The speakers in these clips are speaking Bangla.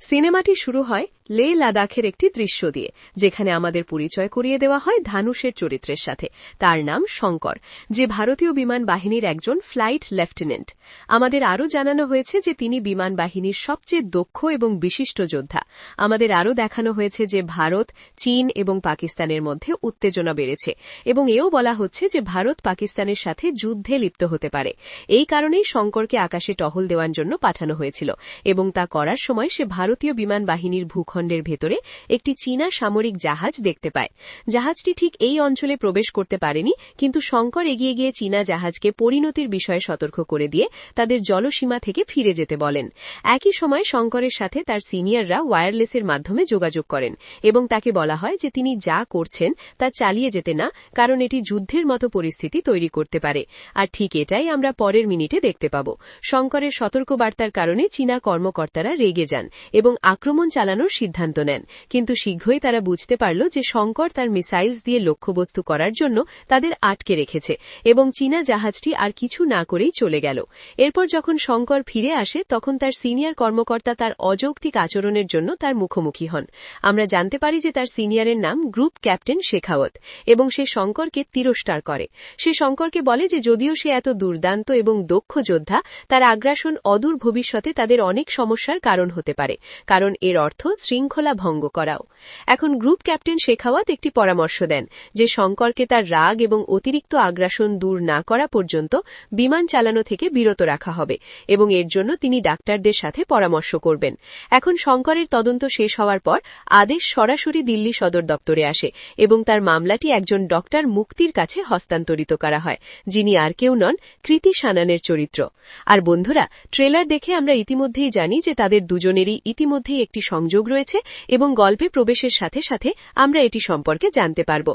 সিনেমাটি শুরু হয় লে লাদাখের একটি দৃশ্য দিয়ে, যেখানে আমাদের পরিচয় করিয়ে দেওয়া হয় ধানুষের চরিত্রের সাথে। তার নাম শঙ্কর, যে ভারতীয় বিমান বাহিনীর একজন ফ্লাইট লেফটেন্যান্ট। আমাদের আরও জানানো হয়েছে যে তিনি বিমান বাহিনীর সবচেয়ে দক্ষ এবং বিশিষ্ট যোদ্ধা। আমাদের আরও দেখানো হয়েছে যে ভারত, চীন এবং পাকিস্তানের মধ্যে উত্তেজনা বেড়েছে, এবং এও বলা হচ্ছে যে ভারত পাকিস্তানের সাথে যুদ্ধে লিপ্ত হতে পারে। এই কারণেই শঙ্করকে আকাশে টহল দেওয়ার জন্য পাঠানো হয়েছিল, এবং তা করার সময় সে ভারতীয় বিমান বাহিনীর ভূখণ্ডের ভেতরে একটি চীনা সামরিক জাহাজ দেখতে পায়। জাহাজটি ঠিক এই অঞ্চলে প্রবেশ করতে পারেনি, কিন্তু শঙ্কর এগিয়ে গিয়ে চীনা জাহাজকে পরিণতির বিষয়ে সতর্ক করে দিয়ে তাদের জলসীমা থেকে ফিরে যেতে বলেন। একই সময় শঙ্করের সাথে তার সিনিয়ররা ওয়্যারলেসের মাধ্যমে যোগাযোগ করেন, এবং তাকে বলা হয় যে তিনি যা করছেন তা চালিয়ে যেতে না, কারণ এটি যুদ্ধের মতো পরিস্থিতি তৈরি করতে পারে। আর ঠিক এটাই আমরা পরের মিনিটে দেখতে পাব। শঙ্করের সতর্কবার্তার কারণে চীনা কর্মকর্তারা রেগে যান এবং আক্রমণ চালানোর সিদ্ধান্ত নেন, কিন্তু শীঘ্রই তারা বুঝতে পারল যে শঙ্কর তার মিসাইলস দিয়ে লক্ষ্যবস্তু করার জন্য তাদের আটকে রেখেছে, এবং চীনা জাহাজটি আর কিছু না করেই চলে গেল। এরপর যখন শঙ্কর ফিরে আসে, তখন তার সিনিয়র কর্মকর্তা তার অযৌক্তিক আচরণের জন্য তার মুখোমুখি হন। আমরা জানতে পারি যে তার সিনিয়রের নাম গ্রুপ ক্যাপ্টেন শেখাওয়াত, এবং সে শঙ্করকে তিরস্কার করে। সে শঙ্করকে বলে যে যদিও সে এত দুর্দান্ত এবং দক্ষ যোদ্ধা, তার আগ্রাসন অদূর ভবিষ্যতে তাদের অনেক সমস্যার কারণ হতে পারে, কারণ এর অর্থ শৃঙ্খলা ভঙ্গ করাও। এখন গ্রুপ ক্যাপ্টেন শেখাওয়াত একটি পরামর্শ দেন যে শঙ্করকে তার রাগ এবং অতিরিক্ত আগ্রাসন দূর না করা পর্যন্ত বিমান চালানো থেকে বিরত রাখা হবে, এবং এর জন্য তিনি ডাক্তারদের সাথে পরামর্শ করবেন। এখন শঙ্করের তদন্ত শেষ হওয়ার পর আদেশ সরাসরি দিল্লি সদর দপ্তরে আসে, এবং তার মামলাটি একজন ডক্টর মুক্তির কাছে হস্তান্তরিত করা হয়, যিনি আর কেউ নন, কৃতি সানানের চরিত্র। আর বন্ধুরা, ট্রেলার দেখে আমরা ইতিমধ্যেই জানি যে তাদের দুজনেরই ইতিমধ্যেই একটি সংযোগ রয়েছে, এবং গল্পে প্রবেশের সাথে সাথে আমরা এটি সম্পর্কে জানতে পারব।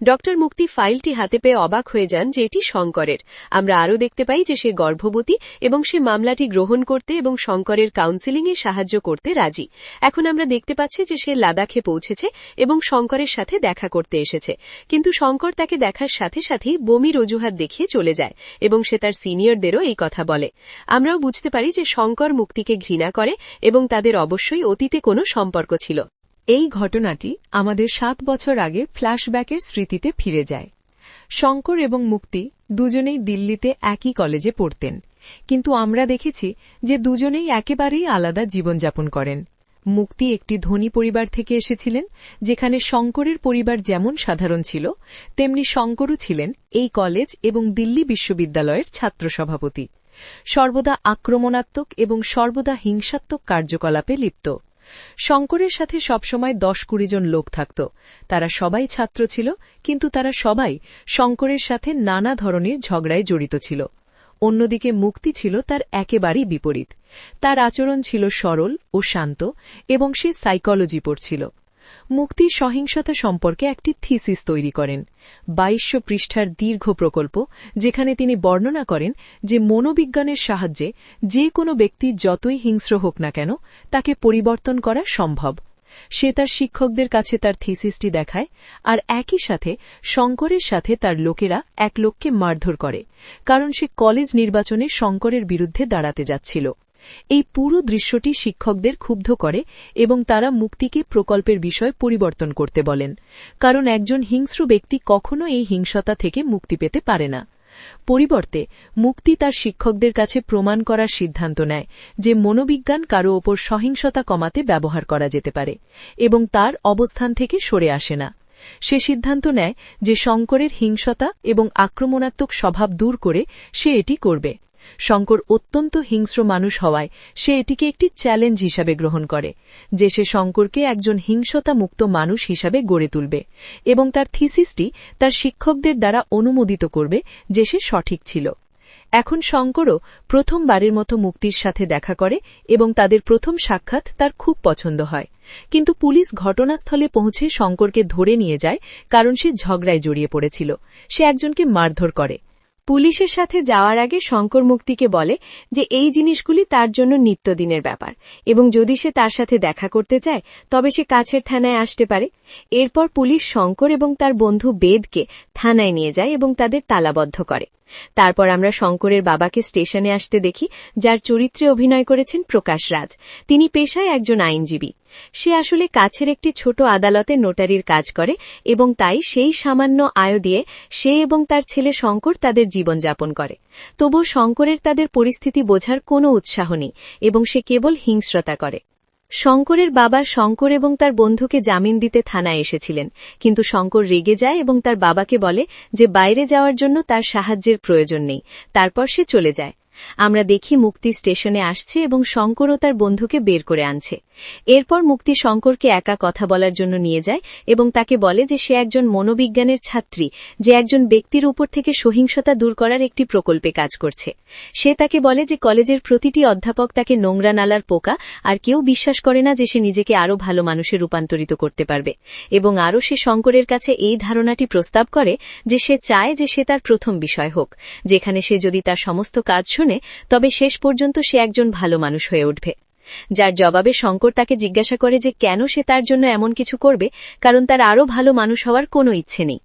ডক্টর মুক্তি ফাইলটি হাতে পেয়ে অবাক হয়ে যান যে এটি শঙ্করের। আমরা আরও দেখতে পাই যে সে গর্ভবতী, এবং সে মামলাটি গ্রহণ করতে এবং শঙ্করের কাউন্সেলিংয়ে সাহায্য করতে রাজি। এখন আমরা দেখতে পাচ্ছি যে সে লাদাখে পৌঁছেছে এবং শঙ্করের সাথে দেখা করতে এসেছে, কিন্তু শঙ্কর তাকে দেখার সাথে সাথেই বমির অজুহাত দেখিয়ে চলে যায়, এবং সে তার সিনিয়রদেরও এই কথা বলে। আমরাও বুঝতে পারি যে শঙ্কর মুক্তিকে ঘৃণা করে, এবং তাদের অবশ্যই অতীতে কোনো সম্পর্ক ছিল। এই ঘটনাটি আমাদের 7 বছর আগের ফ্ল্যাশব্যাকের স্মৃতিতে ফিরে যায়। শঙ্কর এবং মুক্তি দুজনেই দিল্লিতে একই কলেজে পড়তেন, কিন্তু আমরা দেখেছি যে দুজনেই একেবারেই আলাদা জীবনযাপন করেন। মুক্তি একটি ধনী পরিবার থেকে এসেছিলেন, যেখানে শঙ্করের পরিবার যেমন সাধারণ ছিল, তেমনি শঙ্করও ছিলেন এই কলেজ এবং দিল্লি বিশ্ববিদ্যালয়ের ছাত্র সভাপতি। সর্বদা আক্রমণাত্মক এবং সর্বদা হিংসাত্মক কার্যকলাপে লিপ্ত। শঙ্করের সাথে সবসময় 10-20 জন লোক থাকত। তারা সবাই ছাত্র ছিল, কিন্তু তারা সবাই শঙ্করের সাথে নানা ধরনের ঝগড়ায় জড়িত ছিল। অন্যদিকে মুক্তি ছিল তার একেবারেই বিপরীত। তার আচরণ ছিল সরল ও শান্ত, এবং সে সাইকোলজি পড়ছিল। মুক্তির সহিংসতা সম্পর্কে একটি থিসিস তৈরি করেন, 2200 পৃষ্ঠার দীর্ঘ প্রকল্প, যেখানে তিনি বর্ণনা করেন যে মনোবিজ্ঞানের সাহায্যে যে কোনো ব্যক্তি যতই হিংস্র হোক না কেন, তাকে পরিবর্তন করা সম্ভব। সে তার শিক্ষকদের কাছে তার থিসিসটি দেখায়, আর একই সাথে শঙ্করের সাথে তার লোকেরা এক লোককে মারধর করে, কারণ সে কলেজ নির্বাচনে শঙ্করের বিরুদ্ধে দাঁড়াতে যাচ্ছিল। এই পুরো দৃশ্যটি শিক্ষকদের ক্ষুব্ধ করে, এবং তারা মুক্তিকে প্রকল্পের বিষয় পরিবর্তন করতে বলেন, কারণ একজন হিংস্র ব্যক্তি কখনো এই হিংসতা থেকে মুক্তি পেতে পারে না। পরিবর্তে মুক্তি তার শিক্ষকদের কাছে প্রমাণ করার সিদ্ধান্ত নেয় যে মনোবিজ্ঞান কারো ওপর সহিংসতা কমাতে ব্যবহার করা যেতে পারে, এবং তার অবস্থান থেকে সরে আসে না। সে সিদ্ধান্ত নেয় যে শঙ্করের হিংসতা এবং আক্রমণাত্মক স্বভাব দূর করে সে এটি করবে। শঙ্কর অত্যন্ত হিংস্র মানুষ হওয়ায় সে এটিকে একটি চ্যালেঞ্জ হিসাবে গ্রহণ করে, যে সে শঙ্করকে একজন হিংসতামুক্ত মানুষ হিসাবে গড়ে তুলবে, এবং তার থিসিসটি তার শিক্ষকদের দ্বারা অনুমোদিত করবে যে সে সঠিক ছিল। এখন শঙ্করও প্রথমবারের মতো মুক্তির সাথে দেখা করে, এবং তাদের প্রথম সাক্ষাৎ তার খুব পছন্দ হয়। কিন্তু পুলিশ ঘটনাস্থলে পৌঁছে শঙ্করকে ধরে নিয়ে যায়, কারণ সে ঝগড়ায় জড়িয়ে পড়েছিল। সে একজনকে মারধর করে। পুলিশের সাথে যাওয়ার আগে শঙ্কর মুক্তিকে বলে যে এই জিনিসগুলি তার জন্য নিত্যদিনের ব্যাপার, এবং যদি সে তার সাথে দেখা করতে চায় তবে সে কাছের থানায় আসতে পারে। এরপর পুলিশ শঙ্কর এবং তার বন্ধু বেদকে থানায় নিয়ে যায় এবং তাদের তালাবদ্ধ করে। তারপর আমরা শঙ্করের বাবাকে স্টেশনে আসতে দেখি, যার চরিত্রে অভিনয় করেছেন প্রকাশ রাজ। তিনি পেশায় একজন আইনজীবী। সে আসলে কাছের একটি ছোট আদালতে নোটারির কাজ করে এবং তাই সেই সামান্য আয় দিয়ে সে এবং তার ছেলে শঙ্কর তাদের জীবনযাপন করে। তবু শঙ্করের তাদের পরিস্থিতি বোঝার কোনো উৎসাহ নেই এবং সে কেবল হিংস্রতা করে। শঙ্করের বাবা শঙ্কর এবং তার বন্ধুকে জামিন দিতে থানায় এসেছিলেন, কিন্তু শঙ্কর রেগে যায় এবং তার বাবাকে বলে যে বাইরে যাওয়ার জন্য তার সাহায্যের প্রয়োজন নেই। তারপর সে চলে যায়। আমরা দেখি মুক্তি স্টেশনে আসছে এবং শঙ্কর ও তার বন্ধুকে বের করে আনছে। এরপর মুক্তি শঙ্করকে একা কথা বলার জন্য নিয়ে যায় এবং তাকে বলে যে সে একজন মনোবিজ্ঞানের ছাত্রী, যে একজন ব্যক্তির উপর থেকে সহিংসতা দূর করার একটি প্রকল্পে কাজ করছে। সে তাকে বলে যে কলেজের প্রতিটি অধ্যাপক তাকে নোংরা নালার পোকা, আর কেউ বিশ্বাস করে না যে সে নিজেকে আরও ভালো মানুষে রূপান্তরিত করতে পারবে। এবং আরও সে শঙ্করের কাছে এই ধারণাটি প্রস্তাব করে যে সে চায় যে সে তার প্রথম বিষয় হোক, যেখানে সে যদি তার সমস্ত কাজ শুনে তবে শেষ পর্যন্ত সে একজন ভালো মানুষ হয়ে উঠবে। যার জবাবে শঙ্কর তাকে জিজ্ঞাসা করে যে কেন সে তার জন্য এমন কিছু করবে, কারণ তার আরও ভালো মানুষ হওয়ার কোনো ইচ্ছে নেই।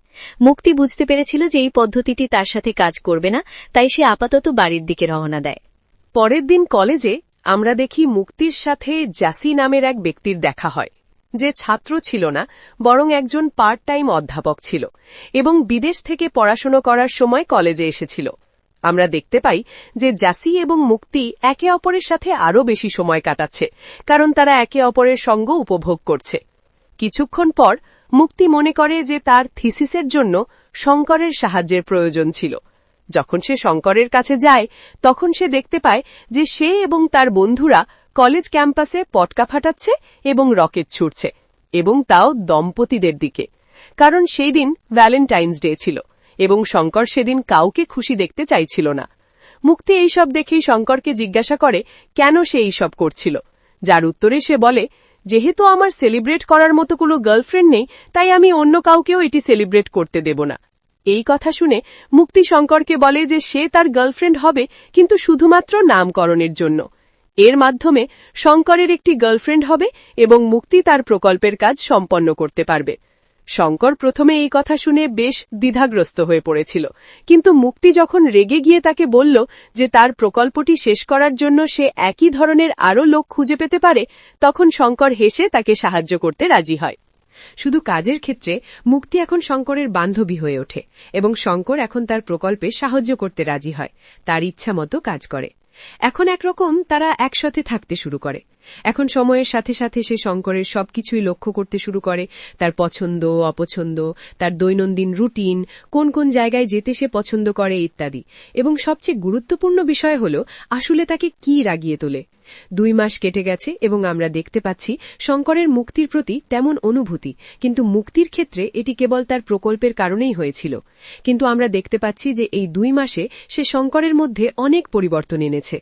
মুক্তি বুঝতে পেরেছিল যে এই পদ্ধতিটি তার সাথে কাজ করবে না, তাই সে আপাতত বাড়ির দিকে রওনা দেয়। পরের দিন কলেজে আমরা দেখি মুক্তির সাথে জাসি নামের এক ব্যক্তির দেখা হয়, যে ছাত্র ছিল না, বরং একজন পার্ট টাইম অধ্যাপক ছিল এবং বিদেশ থেকে পড়াশোনা করার সময় কলেজে এসেছিল। আমরা দেখতে পাই যে জাসি এবং মুক্তি একে অপরের সাথে আরও বেশি সময় কাটাচ্ছে, কারণ তারা একে অপরের সঙ্গ উপভোগ করছে। কিছুক্ষণ পর মুক্তি মনে করে যে তার থিসিসের জন্য শঙ্করের সাহায্যের প্রয়োজন ছিল। যখন সে শঙ্করের কাছে যায় তখন সে দেখতে পায় যে সে এবং তার বন্ধুরা কলেজ ক্যাম্পাসে পটকা ফাটাচ্ছে এবং রকেট ছুড়ছে, এবং তাও দম্পতিদের দিকে, কারণ সেই দিন ভ্যালেন্টাইন্স ডে ছিল এবং শঙ্কর সেদিন কাউকে খুশি দেখতে চাইছিল না। মুক্তি এইসব দেখেই শঙ্করকে জিজ্ঞাসা করে কেন সে এইসব করছিল, যার উত্তরে সে বলে, যেহেতু আমার সেলিব্রেট করার মতো কোনো গার্লফ্রেন্ড নেই, তাই আমি অন্য কাউকেও এটি সেলিব্রেট করতে দেব না। এই কথা শুনে মুক্তি শঙ্করকে বলে যে সে তার গার্লফ্রেন্ড হবে, কিন্তু শুধুমাত্র নামকরণের জন্য। এর মাধ্যমে শঙ্করের একটি গার্লফ্রেন্ড হবে এবং মুক্তি তার প্রকল্পের কাজ সম্পন্ন করতে পারবে। শঙ্কর প্রথমে এই কথা শুনে বেশ দ্বিধাগ্রস্ত হয়ে পড়েছিল, কিন্তু মুক্তি যখন রেগে গিয়ে তাকে বলল যে তার প্রকল্পটি শেষ করার জন্য সে একই ধরনের আরও লোক খুঁজে পেতে পারে, তখন শঙ্কর হেসে তাকে সাহায্য করতে রাজি হয়। শুধু কাজের ক্ষেত্রে মুক্তি এখন শঙ্করের বান্ধবী হয়ে ওঠে এবং শঙ্কর এখন তার প্রকল্পে সাহায্য করতে রাজি হয়, তার ইচ্ছা মতো কাজ করে। এখন একরকম তারা একসাথে থাকতে শুরু করে। এখন সময়ের সাথে সাথে সে শঙ্করের সবকিছুই লক্ষ্য করতে শুরু করে, তার পছন্দ অপছন্দ, তার দৈনন্দিন রুটিন, কোন কোন জায়গায় যেতে সে পছন্দ করে ইত্যাদি। এবং সবচেয়ে গুরুত্বপূর্ণ বিষয় হল আসলে তাকে কি রাগিয়ে তোলে। 2 মাস কেটে গেছে এবং আমরা দেখতে পাচ্ছি শঙ্করের মুক্তির প্রতি তেমন অনুভূতি, কিন্তু মুক্তির ক্ষেত্রে এটি কেবল তার প্রকল্পের কারণেই হয়েছিল। কিন্তু আমরা দেখতে পাচ্ছি যে এই 2 মাসে সে শঙ্করের মধ্যে অনেক পরিবর্তন এনেছে।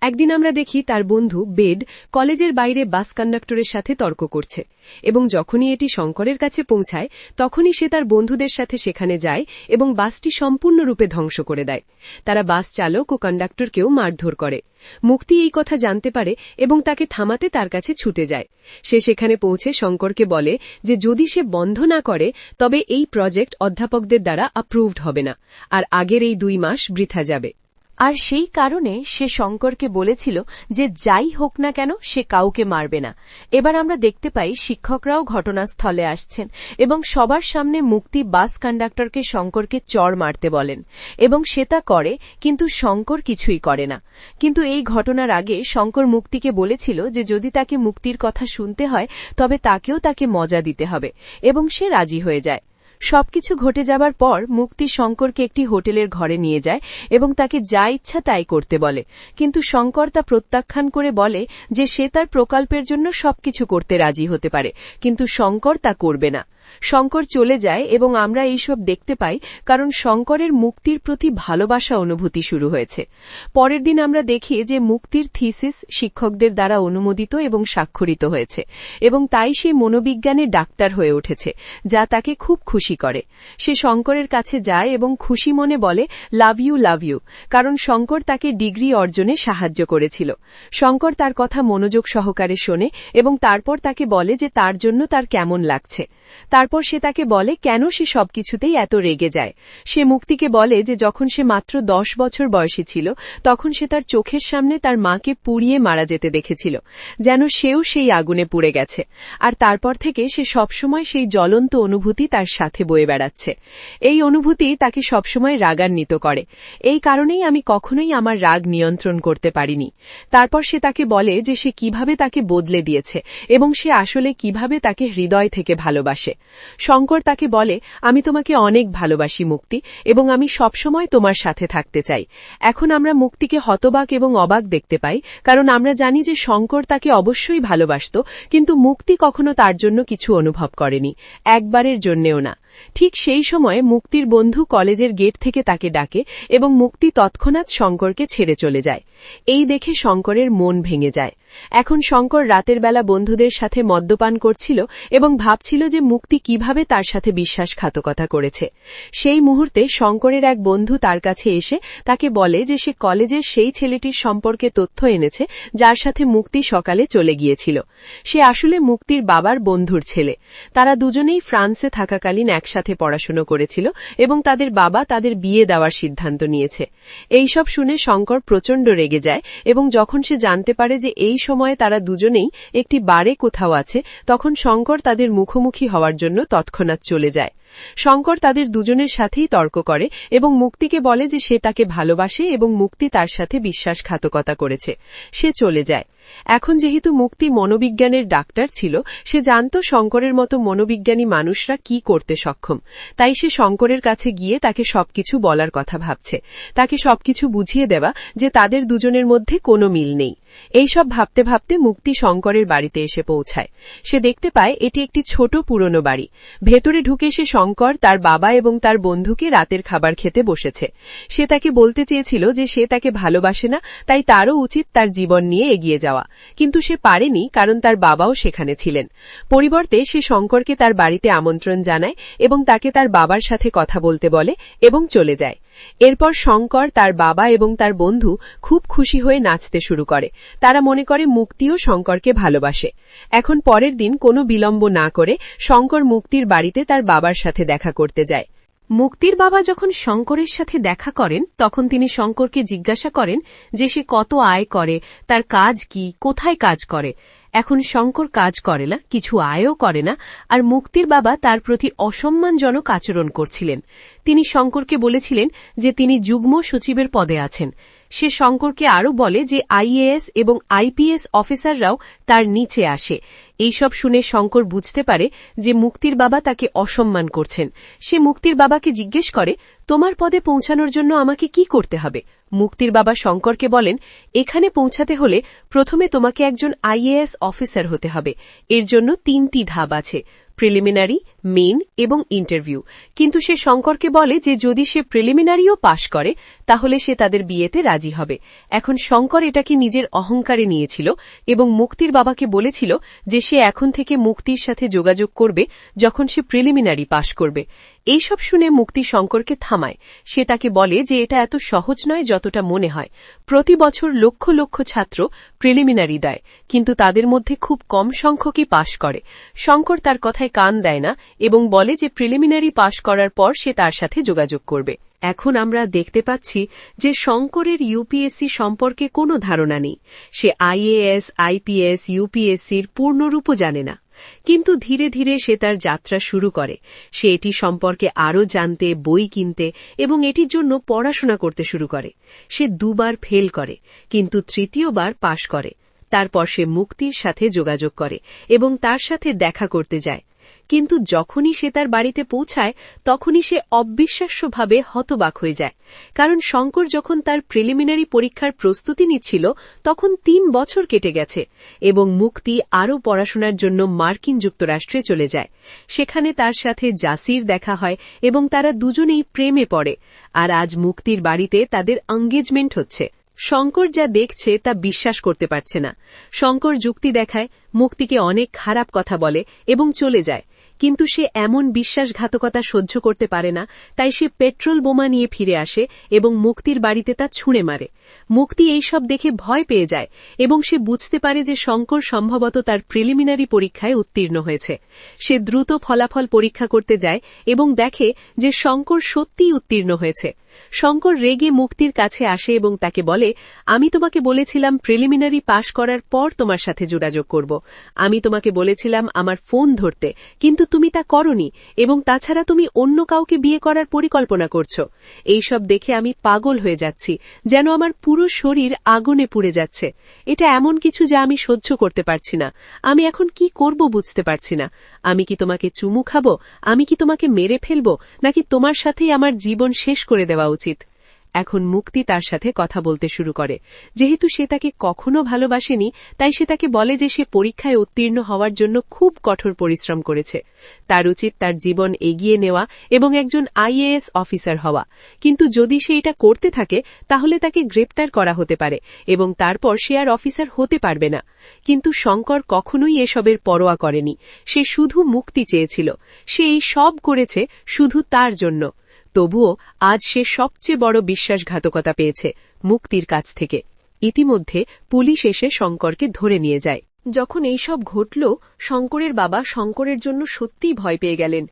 একদিন আমরা দেখি তার বন্ধু বেড কলেজের বাইরে বাস কন্ডাক্টরের সাথে তর্ক করছে, এবং যখনই এটি শঙ্করের কাছে পৌঁছায় তখনই সে তার বন্ধুদের সাথে সেখানে যায় এবং বাসটি সম্পূর্ণরূপে ধ্বংস করে দেয়। তারা বাস চালক ও কন্ডাক্টরকেও মারধর করে। মুক্তি এই কথা জানতে পারে এবং তাকে থামাতে তার কাছে ছুটে যায়। সে সেখানে পৌঁছে শঙ্করকে বলে যে যদি সে বন্ধ না করে তবে এই প্রজেক্ট অধ্যাপকদের দ্বারা অ্যাপ্রুভড হবে না, আর আগের এই 2 মাস বৃথা যাবে। আর সেই কারণে সে শঙ্করকে বলেছিল যে যাই হোক না কেন সে কাউকে মারবে না। এবার আমরা দেখতে পাই শিক্ষকরাও ঘটনাস্থলে আসছেন এবং সবার সামনে মুক্তি বাস কন্ডাক্টরকে শঙ্করকে চড় মারতে বলেন, এবং সে তা করে, কিন্তু শঙ্কর কিছুই করে না। কিন্তু এই ঘটনার আগে শঙ্কর মুক্তিকে বলেছিল যে যদি তাকে মুক্তির কথা শুনতে হয় তবে তাকেও তাকে মজা দিতে হবে, এবং সে রাজি হয়ে যায়। সবকিছু ঘটে যাবার পর মুক্তি শঙ্করকে একটি হোটেলের ঘরে নিয়ে যায় এবং তাকে যা ইচ্ছা তাই করতে বলে, কিন্তু শঙ্কর তা প্রত্যাখ্যান করে বলে যে সে তার প্রকল্পের জন্য সবকিছু করতে রাজি হতে পারে, কিন্তু শঙ্কর তা করবে না। শঙ্কর চলে যায় এবং আমরা এইসব দেখতে পাই কারণ শঙ্করের মুক্তির প্রতি ভালোবাসা অনুভূতি শুরু হয়েছে। পরের দিন আমরা দেখি যে মুক্তির থিসিস শিক্ষকদের দ্বারা অনুমোদিত এবং স্বাক্ষরিত হয়েছে, এবং তাই সে মনোবিজ্ঞানের ডাক্তার হয়ে উঠেছে, যা তাকে খুব খুশি করে। সে শঙ্করের কাছে যায় এবং খুশি মনে বলে লাভ ইউ, কারণ শঙ্কর তাকে ডিগ্রি অর্জনে সাহায্য করেছিল। শঙ্কর তার কথা মনোযোগ সহকারে শোনে এবং তারপর তাকে বলে যে তার জন্য তার কেমন লাগছে। তারপর সে তাকে বলে কেন সে সবকিছুতেই এত রেগে যায়। সে মুক্তিকে বলে যে যখন সে মাত্র 10 বছর বয়সী ছিল তখন সে তার চোখের সামনে তার মাকে পুড়িয়ে মারা যেতে দেখেছিল, যেন সেও সেই আগুনে পুড়ে গেছে। আর তারপর থেকে সে সবসময় সেই জ্বলন্ত অনুভূতি তার সাথে বয়ে বেড়াচ্ছে। এই অনুভূতি তাকে সবসময় রাগান্বিত করে। এই কারণেই আমি কখনোই আমার রাগ নিয়ন্ত্রণ করতে পারিনি। তারপর সে তাকে বলে যে সে কিভাবে তাকে বদলে দিয়েছে এবং সে আসলে কিভাবে তাকে হৃদয় থেকে ভালোবাসে। শঙ্কর তাকে বলে, আমি তোমাকে অনেক ভালোবাসি মুক্তি, এবং আমি সবসময় তোমার সাথে থাকতে চাই। এখন আমরা মুক্তিকে হতবাক এবং অবাক দেখতে পাই, কারণ আমরা জানি যে শঙ্কর তাকে অবশ্যই ভালোবাসত, কিন্তু মুক্তি কখনো তার জন্য কিছু অনুভব করেনি, একবারের জন্যেও না। ঠিক সেই সময়ে মুক্তির বন্ধু কলেজের গেট থেকে তাকে ডাকে এবং মুক্তি তৎক্ষণাৎ শঙ্করকে ছেড়ে চলে যায়। এই দেখে শঙ্করের মন ভেঙে যায়। এখন শঙ্কর রাতের বেলা বন্ধুদের সাথে মদ্যপান করছিল এবং ভাবছিল যে মুক্তি কিভাবে তার সাথে বিশ্বাসঘাতকতা করেছে। সেই মুহূর্তে শঙ্করের এক বন্ধু তার কাছে এসে তাকে বলে যে সে কলেজের সেই ছেলেটির সম্পর্কে তথ্য এনেছে যার সাথে মুক্তি সকালে চলে গিয়েছিল। সে আসলে মুক্তির বাবার বন্ধুর ছেলে। তারা দুজনেই ফ্রান্সে থাকাকালীন একসাথে পড়াশোনা করেছিল এবং তাদের বাবা তাদের বিয়ে দেওয়ার সিদ্ধান্ত নিয়েছে। এইসব শুনে শঙ্কর প্রচণ্ড রেগে যায় এবং যখন সে জানতে পারে যে এই সময়ে তারা দুজনেই একটি বারে কোথাও আছে, তখন শঙ্কর তাদের মুখোমুখি হওয়ার জন্য তৎক্ষণাৎ চলে যায়। শঙ্কর তাদের দুজনের সাথেই তর্ক করে এবং মুক্তিকে বলে যে সে তাকে ভালোবাসে এবং মুক্তি তার সাথে বিশ্বাসঘাতকতা করেছে। সে চলে যায়। এখন যেহেতু মুক্তি মনোবিজ্ঞানের ডাক্তার ছিল, সে জানত শঙ্করের মতো মনোবিজ্ঞানী মানুষরা কি করতে সক্ষম। তাই সে শঙ্করের কাছে গিয়ে তাকে সবকিছু বলার কথা ভাবছে, তাকে সবকিছু বুঝিয়ে দেওয়া যে তাদের দুজনের মধ্যে কোনো মিল নেই। এইসব ভাবতে ভাবতে মুক্তি শঙ্করের বাড়িতে এসে পৌঁছায়। সে দেখতে পায় এটি একটি ছোট পুরনো বাড়ি। ভেতরে ঢুকে সে শঙ্কর, তার বাবা এবং তার বন্ধুকে রাতের খাবার খেতে বসেছে। সে তাকে বলতে চেয়েছিল যে সে তাকে ভালোবাসে না, তাই তারও উচিত তার জীবন নিয়ে এগিয়ে যাওয়া, কিন্তু সে পারেনি কারণ তার বাবাও সেখানে ছিলেন। পরিবর্তে সে শঙ্করকে তার বাড়িতে আমন্ত্রণ জানায় এবং তাকে তার বাবার সাথে কথা বলতে বলে এবং চলে যায়। এরপর শঙ্কর, তার বাবা এবং তার বন্ধু খুব খুশি হয়ে নাচতে শুরু করে। তারা মনে করে মুক্তিও শঙ্করকে ভালোবাসে। এখন পরের দিন কোনো বিলম্ব না করে শঙ্কর মুক্তির বাড়িতে তার বাবার সাথে দেখা করতে যায়। মুক্তির বাবা যখন শঙ্করের সাথে দেখা করেন তখন তিনি শঙ্করকে জিজ্ঞাসা করেন যে সে কত আয় করে, তার কাজ কি, কোথায় কাজ করে। এখন শঙ্কর কাজ করে না, কিছু আয়ও করে না, আর মুক্তির বাবা তার প্রতি অসম্মানজনক আচরণ করছিলেন। তিনি শঙ্করকে বলেছিলেন যে তিনি যুগ্ম সচিবের পদে আছেন। সে শঙ্করকে আরও বলে যে আইএএস এবং আইপিএস অফিসাররাও তার নিচে আসে। এইসব শুনে শঙ্কর বুঝতে পারে যে মুক্তির বাবা তাকে অসম্মান করছেন। সে মুক্তির বাবাকে জিজ্ঞেস করে, তোমার পদে পৌঁছানোর জন্য আমাকে কি করতে হবে? মুক্তির বাবা শঙ্করকে বলেন, এখানে পৌঁছাতে হলে প্রথমে তোমাকে একজন আইএএস অফিসার হতে হবে। এর জন্য 3টি ধাপ আছে: প্রিলিমিনারি, মেইন এবং ইন্টারভিউ। কিন্তু সে শঙ্করকে বলে যে যদি সে প্রিলিমিনারিও পাশ করে তাহলে সে তাদের বিয়েতে রাজি হবে। এখন শঙ্কর এটাকে নিজের অহংকারে নিয়েছিল এবং মুক্তির বাবাকে বলেছিল যে সে এখন থেকে মুক্তির সাথে যোগাযোগ করবে যখন সে প্রিলিমিনারি পাশ করবে। এইসব শুনে মুক্তি শঙ্করকে থামায়। সে তাকে বলে যে এটা এত সহজ নয় যতটা মনে হয়। প্রতি বছর লক্ষ লক্ষ ছাত্র প্রিলিমিনারি দেয়, কিন্তু তাদের মধ্যে খুব কম সংখ্যকই পাশ করে। শঙ্কর তার কথায় কান দেয় না এবং বলে যে প্রিলিমিনারি পাশ করার পর সে তার সাথে যোগাযোগ করবে। এখন আমরা দেখতে পাচ্ছি যে শঙ্করের ইউপিএসসি সম্পর্কে কোনো ধারণা নেই। সে আইএএস, আইপিএস, ইউপিএসসির পূর্ণরূপও জানে না। কিন্তু ধীরে ধীরে সে তার যাত্রা শুরু করে। সে এটি সম্পর্কে আরও জানতে, বই কিনতে এবং এটির জন্য পড়াশোনা করতে শুরু করে। সে 2বার ফেল করে, কিন্তু 3য়বার পাশ করে। তারপর সে মুক্তির সাথে যোগাযোগ করে এবং তার সাথে দেখা করতে যায়। কিন্তু যখনই সে তার বাড়িতে পৌঁছায় তখনই সে অবিশ্বাস্যভাবে হতবাক হয়ে যায়, কারণ শঙ্কর যখন তার প্রিলিমিনারি পরীক্ষার প্রস্তুতি নিচ্ছিল তখন 3 বছর কেটে গেছে এবং মুক্তি আরও পড়াশোনার জন্য মার্কিন যুক্তরাষ্ট্রে চলে যায়। সেখানে তার সাথে জাসির দেখা হয় এবং তারা দুজনেই প্রেমে পড়ে। আর আজ মুক্তির বাড়িতে তাদের এঙ্গেজমেন্ট হচ্ছে। শঙ্কর যা দেখছে তা বিশ্বাস করতে পারছে না। শঙ্কর যুক্তি দেখায়, মুক্তিকে অনেক খারাপ কথা বলে এবং চলে যায়। কিন্তু সে এমন বিশ্বাসঘাতকতা সহ্য করতে পারে না, তাই সে পেট্রোল বোমা নিয়ে ফিরে আসে এবং মুক্তির বাড়িতে তা ছুঁড়ে মারে। মুক্তি এইসব দেখে ভয় পেয়ে যায় এবং সে বুঝতে পারে যে শঙ্কর সম্ভবত তার প্রিলিমিনারি পরীক্ষায় উত্তীর্ণ হয়েছে। সে দ্রুত ফলাফল পরীক্ষা করতে যায় এবং দেখে যে শঙ্কর সত্যিই উত্তীর্ণ হয়েছে। শঙ্কর রেগে মুক্তির কাছে আসে এবং তাকে বলে, আমি তোমাকে বলেছিলাম প্রিলিমিনারি পাশ করার পর তোমার সাথে যোগাযোগ করব। আমি তোমাকে বলেছিলাম আমার ফোন ধরতে, কিন্তু তুমি তা করনি এবং তাছাড়া তুমি অন্য কাউকে বিয়ে করার পরিকল্পনা করছ। এইসব দেখে আমি পাগল হয়ে যাচ্ছি, যেন আমার পুরো শরীর আগুনে পুড়ে যাচ্ছে। এটা এমন কিছু যা আমি সহ্য করতে পারছি না। আমি এখন কি করব বুঝতে পারছি না। আমি কি তোমাকে চুমু খাবো, আমি কি তোমাকে মেরে ফেলব, নাকি তোমার সাথেই আমার জীবন শেষ করে দেওয়া উচিত? এখন মুক্তি তার সাথে কথা বলতে শুরু করে। যেহেতু সে তাকে কখনো ভালোবাসেনি, তাই সে তাকে বলে যে সে পরীক্ষায় উত্তীর্ণ হওয়ার জন্য খুব কঠোর পরিশ্রম করেছে। তার উচিত তার জীবন এগিয়ে নেওয়া এবং একজন আইএএস অফিসার হওয়া। কিন্তু যদি সে এটা করতে থাকে তাহলে তাকে গ্রেপ্তার করা হতে পারে এবং তারপর সে আর অফিসার হতে পারবে না। কিন্তু শঙ্কর কখনোই এসবের পরোয়া করেনি। সে শুধু মুক্তি চেয়েছিল। সে এই সব করেছে শুধু তার জন্য। তবুও আজ সে সবচেয়ে বড় বিশ্বাসঘাতকতা পেয়েছে মুক্তির কাছ থেকে। ইতিমধ্যে পুলিশ এসে শঙ্করকে ধরে নিয়ে যায়। যখন এইসব ঘটল, শঙ্করের বাবা শঙ্করের জন্য সত্যিই ভয় পেয়ে গেলেন,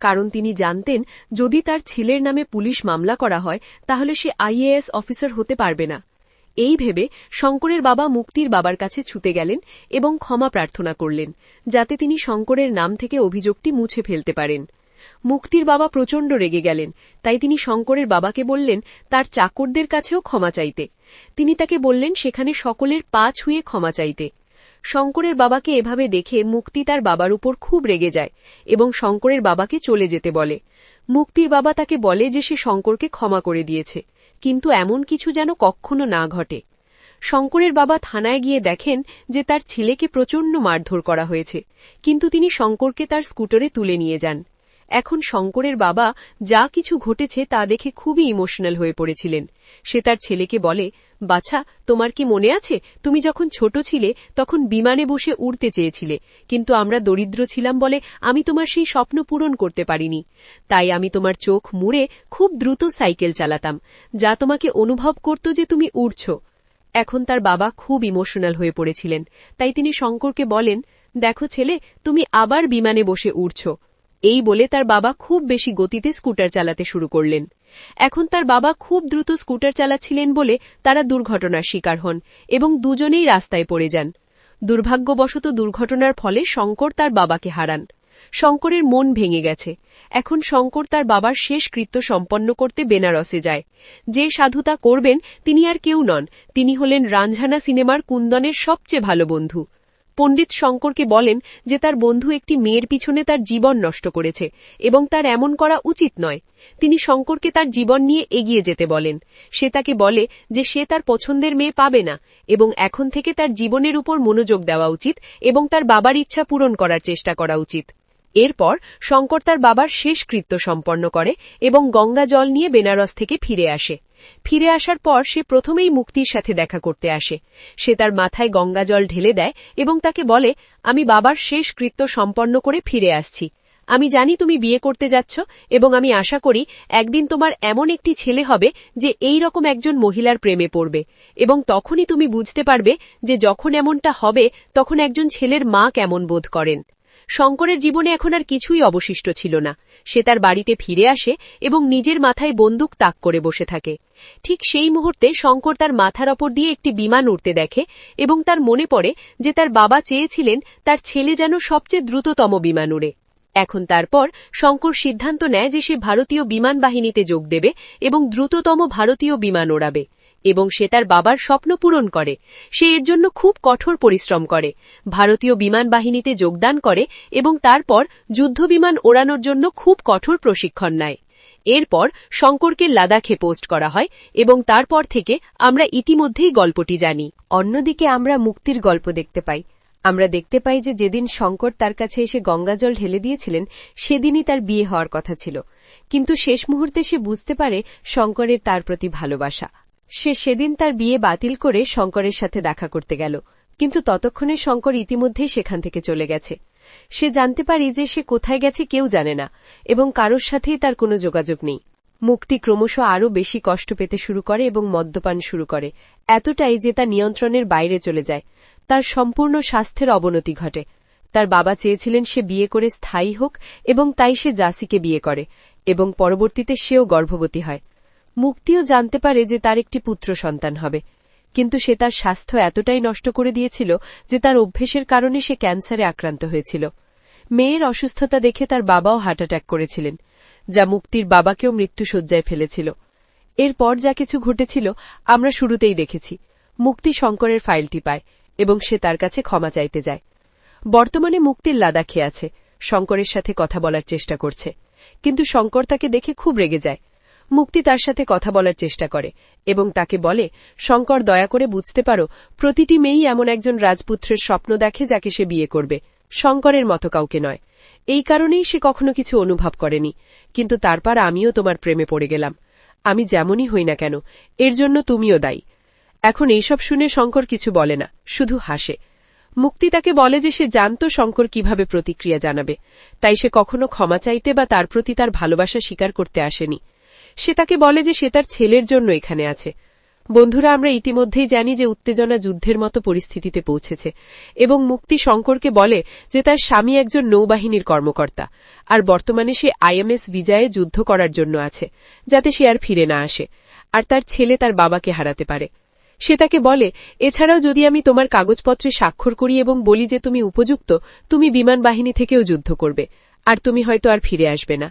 কারণ তিনি জানতেন যদি তার ছেলের নামে পুলিশ মামলা করা হয় তাহলে সে আইএএস অফিসার হতে পারবে না। এই ভেবে শঙ্করের বাবা মুক্তির বাবার কাছে ছুটে গেলেন এবং ক্ষমা প্রার্থনা করলেন, যাতে তিনি শঙ্করের নাম থেকে অভিযোগটি মুছে ফেলতে পারেন। মুক্তির বাবা প্রচণ্ড রেগে গেলেন, তাই তিনি শঙ্করের বাবাকে বললেন তার চাকরদের কাছেও ক্ষমা চাইতে। তিনি তাকে বললেন সেখানে সকলের পা ছুঁয়ে ক্ষমা চাইতে। শঙ্করের বাবাকে এভাবে দেখে মুক্তি তার বাবার উপর খুব রেগে যায় এবং শঙ্করের বাবাকে চলে যেতে বলে। মুক্তির বাবা তাকে বলে যে সে শঙ্করকে ক্ষমা করে দিয়েছে, কিন্তু এমন কিছু যেন কখনো না ঘটে। শঙ্করের বাবা থানায় গিয়ে দেখেন যে তার ছেলেকে প্রচণ্ড মারধর করা হয়েছে, কিন্তু তিনি শঙ্করকে তার স্কুটারে তুলে নিয়ে যান। এখন শঙ্করের বাবা যা কিছু ঘটেছে তা দেখে খুবই ইমোশনাল হয়ে পড়েছিলেন। সে তার ছেলেকে বলে, বাছা, তোমার কি মনে আছে তুমি যখন ছোট ছিলে তখন বিমানে বসে উড়তে চেয়েছিলে, কিন্তু আমরা দরিদ্র ছিলাম বলে আমি তোমার সেই স্বপ্ন পূরণ করতে পারিনি। তাই আমি তোমার চোখ মুড়ে খুব দ্রুত সাইকেল চালাতাম, যা তোমাকে অনুভব করত যে তুমি উড়ছ। এখন তার বাবা খুব ইমোশনাল হয়ে পড়েছিলেন, তাই তিনি শঙ্করকে বলেন, দেখো ছেলে, তুমি আবার বিমানে বসে উড়ছ। এই বলে তার বাবা খুব বেশি গতিতে স্কুটার চালাতে শুরু করলেন। এখন তার বাবা খুব দ্রুত স্কুটার চালাচ্ছিলেন বলে তারা দুর্ঘটনার শিকার হন এবং দুজনেই রাস্তায় পড়ে যান। দুর্ভাগ্যবশত দুর্ঘটনার ফলে শঙ্কর তার বাবাকে হারান। শঙ্করের মন ভেঙে গেছে। এখন শঙ্কর তার বাবার শেষ কৃত্য সম্পন্ন করতে বেনারসে যায়। যে সাধুতা করবেন তিনি আর কেউ নন, তিনি হলেন রাঞ্ঝানা সিনেমার কুন্দনের সবচেয়ে ভালো বন্ধু। পণ্ডিত শঙ্করকে বলেন যে তার বন্ধু একটি মেয়ের পিছনে তার জীবন নষ্ট করেছে এবং তার এমন করা উচিত নয়। তিনি শঙ্করকে তার জীবন নিয়ে এগিয়ে যেতে বলেন। সে তাকে বলে যে সে তার পছন্দের মেয়ে পাবে না এবং এখন থেকে তার জীবনের উপর মনোযোগ দেওয়া উচিত এবং তার বাবার ইচ্ছা পূরণ করার চেষ্টা করা উচিত। এরপর শঙ্কর তার বাবার শেষ কৃত্য সম্পন্ন করে এবং গঙ্গা জল নিয়ে বেনারস থেকে ফিরে আসে। ফিরে আসার পর সে প্রথমেই মুক্তির সাথে দেখা করতে আসে। সে তার মাথায় গঙ্গা জল ঢেলে দেয় এবং তাকে বলে, আমি বাবার শেষ কৃত্য সম্পন্ন করে ফিরে আসছি। আমি জানি তুমি বিয়ে করতে যাচ্ছ এবং আমি আশা করি একদিন তোমার এমন একটি ছেলে হবে যে এই রকম একজন মহিলার প্রেমে পড়বে এবং তখনই তুমি বুঝতে পারবে যে যখন এমনটা হবে তখন একজন ছেলের মা কেমন বোধ করেন। শঙ্করের জীবনে এখন আর কিছুই অবশিষ্ট ছিল না। সে তার বাড়িতে ফিরে আসে এবং নিজের মাথায় বন্দুক তাক করে বসে থাকে। ঠিক সেই মুহূর্তে শঙ্কর তার মাথার ওপর দিয়ে একটি বিমান উড়তে দেখে এবং তার মনে পড়ে যে তার বাবা চেয়েছিলেন তার ছেলে যেন সবচেয়ে দ্রুততম বিমান উড়ে। এখন তারপর শঙ্কর সিদ্ধান্ত নেয় যে সে ভারতীয় বিমান বাহিনীতে যোগ দেবে এবং দ্রুততম ভারতীয় বিমান ওড়াবে এবং সে তার বাবার স্বপ্ন পূরণ করে। সে এর জন্য খুব কঠোর পরিশ্রম করে, ভারতীয় বিমান বাহিনীতে যোগদান করে এবং তারপর যুদ্ধবিমান ওড়ানোর জন্য খুব কঠোর প্রশিক্ষণ নেয়। এরপর শঙ্করকে লাদাখে পোস্ট করা হয় এবং তারপর থেকে আমরা ইতিমধ্যেই গল্পটি জানি। অন্যদিকে আমরা মুক্তির গল্প দেখতে পাই। আমরা দেখতে পাই যে যেদিন শঙ্কর তার কাছে এসে গঙ্গাজল ঢেলে দিয়েছিলেন সেদিনই তার বিয়ে হওয়ার কথা ছিল, কিন্তু শেষ মুহূর্তে সে বুঝতে পারে শঙ্করের তার প্রতি ভালোবাসা। সে সেদিন তার বিয়ে বাতিল করে শঙ্করের সাথে দেখা করতে গেল, কিন্তু ততক্ষণে শঙ্কর ইতিমধ্যেই সেখান থেকে চলে গেছে। সে জানতে পারে যে সে কোথায় গেছে কেউ জানে না এবং কারোর সাথেই তার কোনো যোগাযোগ নেই। মুক্তি ক্রমশ আরও বেশি কষ্ট পেতে শুরু করে এবং মদ্যপান শুরু করে, এতটাই যে তা নিয়ন্ত্রণের বাইরে চলে যায়। তার সম্পূর্ণ স্বাস্থ্যের অবনতি ঘটে। তার বাবা চেয়েছিলেন সে বিয়ে করে স্থায়ী হোক এবং তাই সে জাসিকে বিয়ে করে এবং পরবর্তীতে সেও গর্ভবতী হয়। মুক্তিও জানতে পারে যে তার একটি পুত্র সন্তান হবে, কিন্তু সে তার স্বাস্থ্য এতটাই নষ্ট করে দিয়েছিল যে তার অভ্যেসের কারণে সে ক্যান্সারে আক্রান্ত হয়েছিল। মেয়ের অসুস্থতা দেখে তার বাবাও হার্ট অ্যাটাক করেছিলেন, যা মুক্তির বাবাকেও মৃত্যুশয্যায় ফেলেছিল। এরপর যা কিছু ঘটেছিল আমরা শুরুতেই দেখেছি। মুক্তি শঙ্করের ফাইলটি পায় এবং সে তার কাছে ক্ষমা চাইতে যায়। বর্তমানে মুক্তির লাদাখে আছে, শঙ্করের সাথে কথা বলার চেষ্টা করছে, কিন্তু শঙ্কর তাকে দেখে খুব রেগে যায়। মুক্তি তার সাথে কথা বলার চেষ্টা করে এবং তাকে বলে, শঙ্কর, দয়া করে বুঝতে পারো, প্রতিটি মেয়েই এমন একজন রাজপুত্রের স্বপ্ন দেখে যাকে সে বিয়ে করবে, শঙ্করের মতো কাউকে নয়। এই কারণেই সে কখনো কিছু অনুভব করেনি, কিন্তু তারপর আমিও তোমার প্রেমে পড়ে গেলাম। আমি যেমনই হই না কেন, এর জন্য তুমিও দায়ী। এখন এইসব শুনে শঙ্কর কিছু বলে না, শুধু হাসে। মুক্তি তাকে বলে যে সে জানত শঙ্কর কিভাবে প্রতিক্রিয়া জানাবে, তাই সে কখনো ক্ষমা চাইতে বা তার প্রতি তার ভালোবাসা স্বীকার করতে আসেনি। সে তাকে বলে যে সে তার ছেলের জন্য এখানে আছে। বন্ধুরা, আমরা ইতিমধ্যেই জানি যে উত্তেজনা যুদ্ধের মতো পরিস্থিতিতে পৌঁছেছে এবং মুক্তি শঙ্করকে বলে যে তার স্বামী একজন নৌবাহিনীর কর্মকর্তা আর বর্তমানে সে আইএমএস বিজয়ে যুদ্ধ করার জন্য আছে, যাতে সে আর ফিরে না আসে আর তার ছেলে তার বাবাকে হারাতে পারে। সে তাকে বলে, এছাড়াও যদি আমি তোমার কাগজপত্রে স্বাক্ষর করি এবং বলি যে তুমি উপযুক্ত, তুমি বিমান বাহিনী থেকেও যুদ্ধ করবে আর তুমি হয়তো আর ফিরে আসবে না।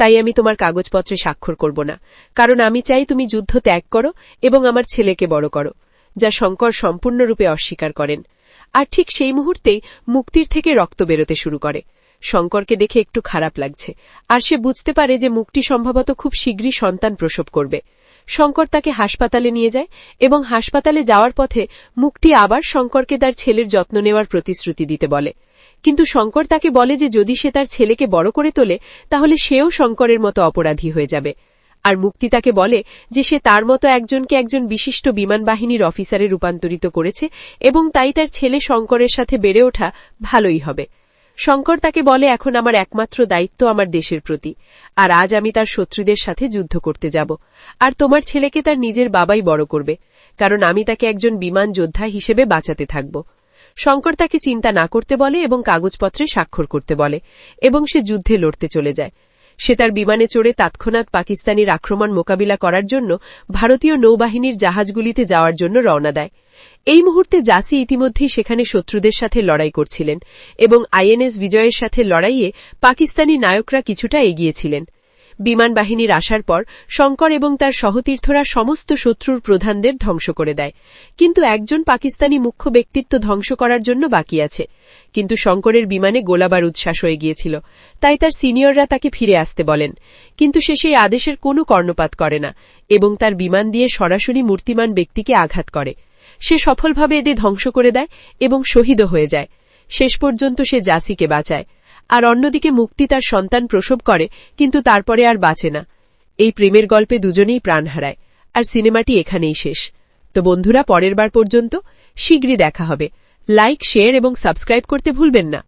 তাই আমি তোমার কাগজপত্রে স্বাক্ষর করব না, কারণ আমি চাই তুমি যুদ্ধ ত্যাগ করো এবং আমার ছেলেকে বড় করো, যা শঙ্কর সম্পূর্ণরূপে অস্বীকার করেন। আর ঠিক সেই মুহূর্তেই মুক্তির থেকে রক্ত বেরোতে শুরু করে। শঙ্করকে দেখে একটু খারাপ লাগছে আর সে বুঝতে পারে যে মুক্তি সম্ভবত খুব শীঘ্রই সন্তান প্রসব করবে। শঙ্কর তাকে হাসপাতালে নিয়ে যায় এবং হাসপাতালে যাওয়ার পথে মুক্তি আবার শঙ্করকে তার ছেলের যত্ন নেওয়ার প্রতিশ্রুতি দিতে বলে, কিন্তু শঙ্কর তাকে বলে যে যদি সে তার ছেলেকে বড় করে তোলে তাহলে সেও শঙ্করের মতো অপরাধী হয়ে যাবে। আর মুক্তি তাকে বলে যে সে তার মতো একজনকে একজন বিশিষ্ট বিমান বাহিনীর অফিসারে রূপান্তরিত করেছে এবং তাই তার ছেলে শঙ্করের সাথে বেড়ে ওঠা ভালোই হবে। শঙ্কর তাকে বলে, এখন আমার একমাত্র দায়িত্ব আমার দেশের প্রতি, আর আজ আমি তার শত্রুদের সাথে যুদ্ধ করতে যাব, আর তোমার ছেলেকে তার নিজের বাবাই বড় করবে, কারণ আমি তাকে একজন বিমান যোদ্ধা হিসেবে বাঁচাতে থাকব। শঙ্কর তাকে চিন্তা না করতে বলে এবং কাগজপত্রে স্বাক্ষর করতে বলে এবং সে যুদ্ধে লড়তে চলে যায়। সে তার বিমানে চড়ে তৎক্ষণাৎ পাকিস্তানির আক্রমণ মোকাবিলা করার জন্য ভারতীয় নৌবাহিনীর জাহাজগুলিতে যাওয়ার জন্য রওনা দেয়। এই মুহূর্তে জাসি ইতিমধ্যেই সেখানে শত্রুদের সাথে লড়াই করছিলেন এবং আইএনএস বিজয়ের সাথে লড়াইয়ে পাকিস্তানি নায়করা কিছুটা এগিয়েছিলেন। বিমান বাহিনীর আসার পর শঙ্কর এবং তার সহতীর্থরা সমস্ত শত্রুর প্রধানদের ধ্বংস করে দেয়, কিন্তু একজন পাকিস্তানি মুখ্য ব্যক্তিত্ব ধ্বংস করার জন্য বাকি আছে। কিন্তু শঙ্করের বিমানে গোলাবারুদ শেষ হয়ে গিয়েছিল, তাই তার সিনিয়ররা তাকে ফিরে আসতে বলেন, কিন্তু সে সেই আদেশের কোনো কর্ণপাত করে না এবং তার বিমান দিয়ে সরাসরি মূর্তিমান ব্যক্তিকে আঘাত করে। সে সফলভাবে এদের ধ্বংস করে দেয় এবং শহীদও হয়ে যায়। শেষ পর্যন্ত সে জাসিকে বাঁচায়, আর অন্যদিকে মুক্তি তার সন্তান প্রসব করে, কিন্তু তারপরে আর বাঁচে না। এই প্রেমের গল্পে দুজনেই প্রাণ হারায়, আর সিনেমাটি এখানেই শেষ। তো বন্ধুরা, পরের বার পর্যন্ত শীঘ্রই দেখা হবে। লাইক, শেয়ার এবং সাবস্ক্রাইব করতে ভুলবেন না।